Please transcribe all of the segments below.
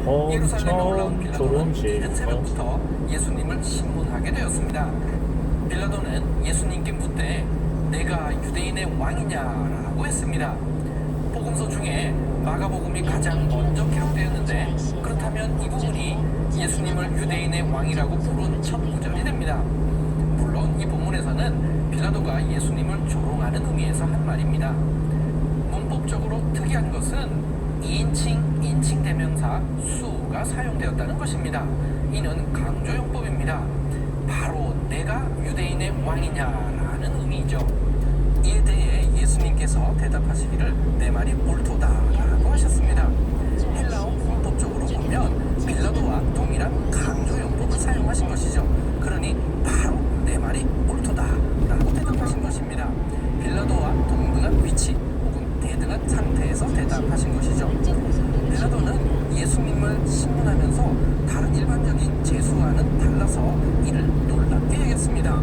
예루살렘에 올라온 엄청 빌라도는 좋은 이른 집. 새벽부터 예수님을 신문하게 되었습니다. 빌라도는 예수님께 묻되 내가 유대인의 왕이냐라고 했습니다. 복음서 중에 마가복음이 가장 먼저 기록되었는데 그렇다면 이 부분이 예수님을 유대인의 왕이라고 부른 첫 구절이 됩니다. 물론 이 본문에서는 빌라도가 예수님을 조롱하는 의미에서 한 말입니다. 문법적으로 특이한 것은 2인칭, 인칭 대명사 수가 사용되었다는 것입니다. 이는 강조용법입니다. 바로 내가 유대인의 왕이냐라는 의미이죠. 이에 대해 예수님께서 대답하시기를 내 말이 옳도다라고 하셨습니다. 헬라어 문법적으로 보면 빌라도와 동일한 강조용법을 사용하신 것이죠. 그러니 바로 내 말이 옳도다라고 대답하신 것입니다. 빌라도와 동등한 위치 혹은 대등한 상태에서 대답하신 것이죠. 빌라도는 예수님을 신문하면서 다른 일반적인 제수와는 달라서 이를 놀랍게 여겼습니다.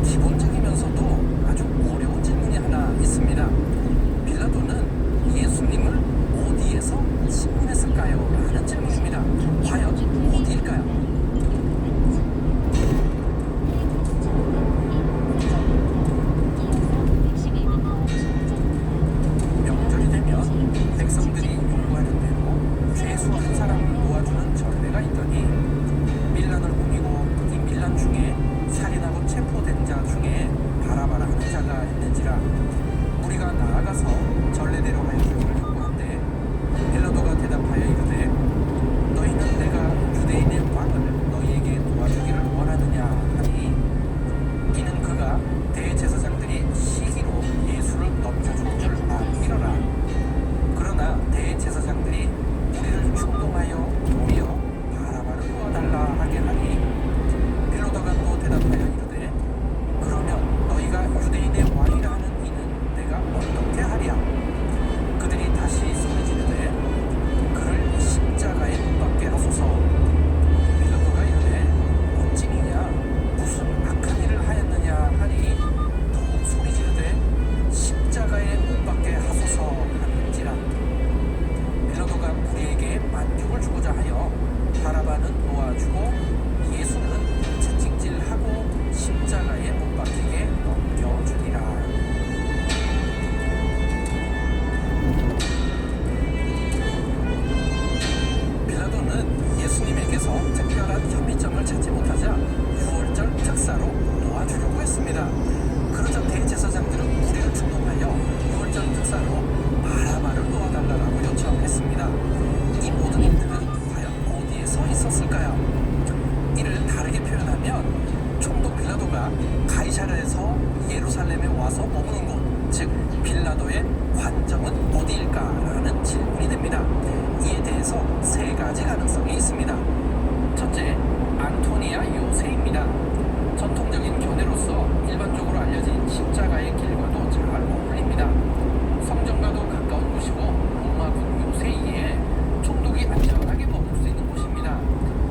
기본적이면서도 아주 어려운 질문이 하나 있습니다. 빌라도는 예수님을 어디에서 신문했을까요? 라는 질문입니다. 과연 어디일까요? 명절이 되면 백성들이 요구하는 대로 죄수 한 사람을 모아주는 전례가 있더니 밀란을 꾸미고 이 밀란 중에 살인하고 체포된 자 중에 바라바라 하는 자가 있는지라 우리가 나아가서 전례대로 하여 주기를 요구한대 빌라도가 대답하여 이르되 너희는 내가 유대인의 왕을 너희에게 도와주기를 원하느냐 하니 이는 그가 대제사장들이 시기로 예수를 넘겨줄 줄 알미러라. 그러나 대제사장들이 우리를 충동하여 도리어 바라바를 놓아달라 하게 하니 빌라도가 또 대답하여 이르되 그러면 너희가 유대인의 왕이라 하는 이는 내가 어떻게 하랴. 그들이 다시 소리 지르되 그를 십자가에 못 박게 하소서. 빌라도가 이르되 어찌미냐 무슨 악한 일을 하였느냐 하니 더욱 소리 지르되 십자가에 못 박게 하소서 하는지라. 빌라도가 무리에게 만족을 주고자 하여 바라바는 놓아주고 예수는 채찍질하고 십자가에 못 박히게 넘겨주리라. 빌라도는 예수님에게서 특별한 혐의점을 찾지 못하자 6월절 특사로 놓아주려고 했습니다. 그러자 대제사장들은 무리를 충동하여 6월절 특사로 바라바를 놓아달라고 요청했습니다. 이 모든 일들은 과연 어디에서 있었을까요? 이를 다르게 표현하면 총독 빌라도가 가이사랴에서 예루살렘에 와서 머무는 곳, 즉 빌라도의 관점은 어디일까라는 질문이 됩니다. 이에 대해서 세 가지 가능성이 있습니다. 첫째, 안토니아 요새입니다. 전통적인 견해로서 일반적으로 알려진 십자가의 길과도 잘 어울립니다. 성전과도 가까운 곳이고 로마군 요새이기에 총독이 안전하게 머물 수 있는 곳입니다.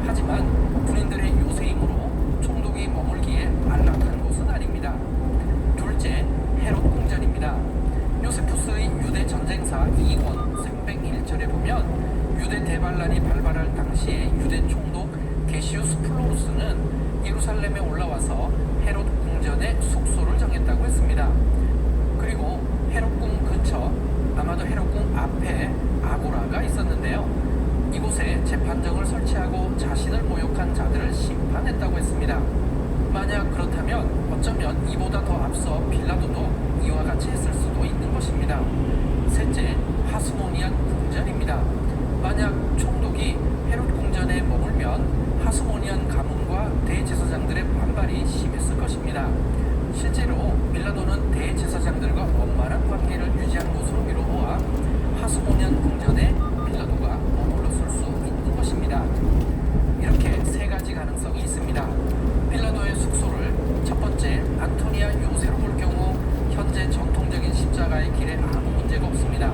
하지만 군인들의 요새이므로 총독이 머물기에 안락한 곳은 아닙니다. 둘째, 헤롯 궁전입니다. 요세푸스의 유대 전쟁사 2권 301절에 보면 유대 대반란이 발발할 당시에 유대 총독 게시우스 플로루스는 예루살렘에 올라와서 헤롯 궁전의 숙소를 정했다고 했습니다. 그리고 헤롯궁 근처, 아마도 헤롯궁 앞에 아고라가 있었는데요. 이곳에 재판정을 설치하고 자신을 모욕한 자들을 심판했다고 했습니다. 만약 그렇다면 어쩌면 이보다 더 앞서 빌라도도 이와 같이 했을 수도 있는 것입니다. 셋째, 하스모니안 궁전입니다. 만약 총독이 헤롯 궁전에 머물면 하스모니안 가문과 대제사장들의 반발이 심했을 것입니다. 실제로 빌라도는 대제사장들과 원만한 관계를 유지한 것으로 미루어와 하스모니안 궁전에 빌라도가 머물렀을 수 있는 것입니다. 이렇게 세 가지 가능성이 있습니다. 빌라도의 숙소를 첫 번째 안토니아 요새로 볼 경우 현재 전통적인 십자가의 길에 아무 문제가 없습니다.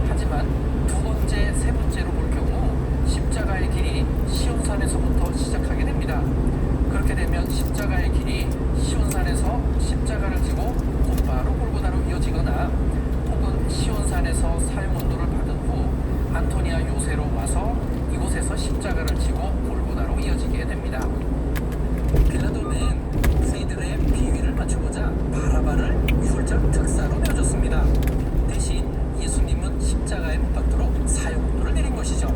하지만 두 번째, 세 번째 십자가를 지고 골고다로 이어지게 됩니다. 빌라도는 그이들의 비위를 맞추고자 바라바를 유월절 특사로 내어줬습니다. 대신 예수님은 십자가에 못 박도록 사형을 내린 것이죠.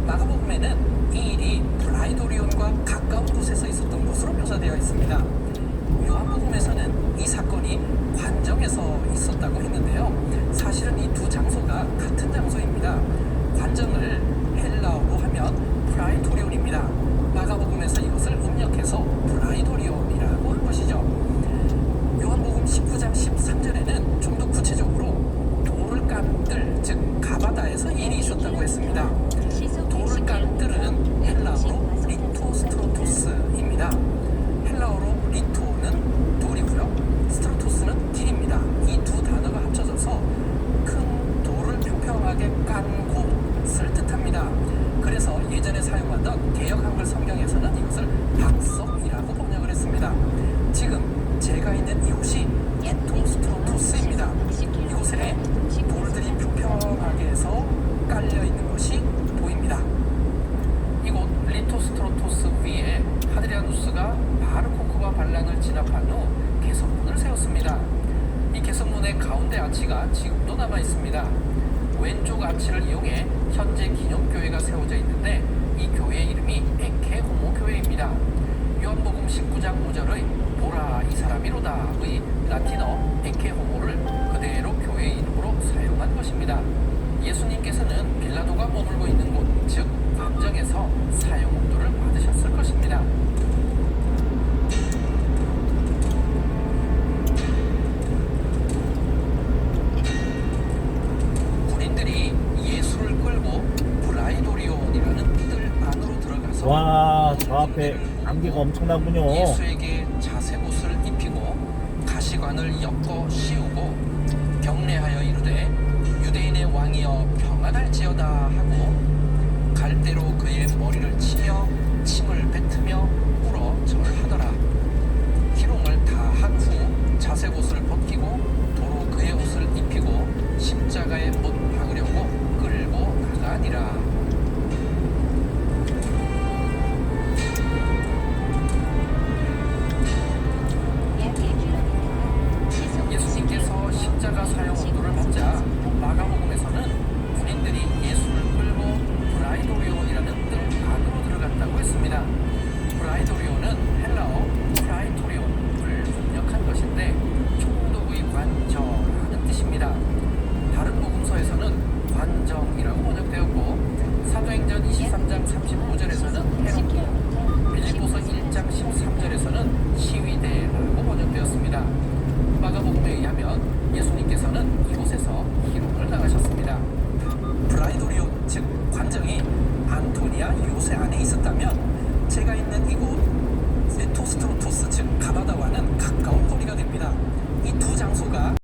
마가복음에는 이 일이 브라이도리온과 가까운 곳에서 있었던 것으로 묘사되어 있습니다. 요한복음에서는 이 사건이 관정에서 있었다고 했는데요. 사실은 이 두 장소가 같은 장소입니다. 관정을 헬라어로 하면 브라이토리온입니다. 마가복음에서 이것을 음력해서 브라이도리온이라고 한 것이죠. 요한복음 19장 13절에는 좀 더 구체적으로 돌을 깐 뜰, 즉 가바다에서 일이 있었다고 했습니다. 돌을 깐 뜰은 헬라어로 리토스트로토스입니다. 헬라어로 리토는 돌이고요, 스트로토스는 길입니다. 이 두 단어가 합쳐져서 큰 돌을 평평하게 깐 곳을 뜻합니다. 그래서 예전에 사용하던 개역 한글 성경에서는 이것을 박석이라고 번역을 했습니다. 지금 제가 있는 이곳이 리토스트로토스입니다. 이곳에 돌들이 평평하게 해서 깔려 있는 것이 보입니다. 이곳 리토스트로토스 위에 하드리아누스가 바르코크와 반란을 진압한 후 개선문을 세웠습니다. 이 개선문의 가운데 아치가 지금도 남아 있습니다. 왼쪽 아치를 이용해 현재 기념교회가 세워져 있는데 이 교회의 이름이 에케 호모 교회입니다. 요한복음 19장 5절의 보라 이 사람이로다의 라틴어 에케 호모를 그대로 교회의 이름으로 사용한 것입니다. 예수님께서는 빌라도가 머물고 있는 곳, 즉 관정에서 사형 공도를 받으셨을 것입니다. 군인들이 예수를 끌고 브라이도리온이라는 뜰 안으로 들어가서 와, 저 앞에 안개가 엄청나군요. 예수에게 자색옷을 입히고 가시관을 엮어 씌우고 경례하여 이르되 유대인의 왕이여 평안할지어다 하고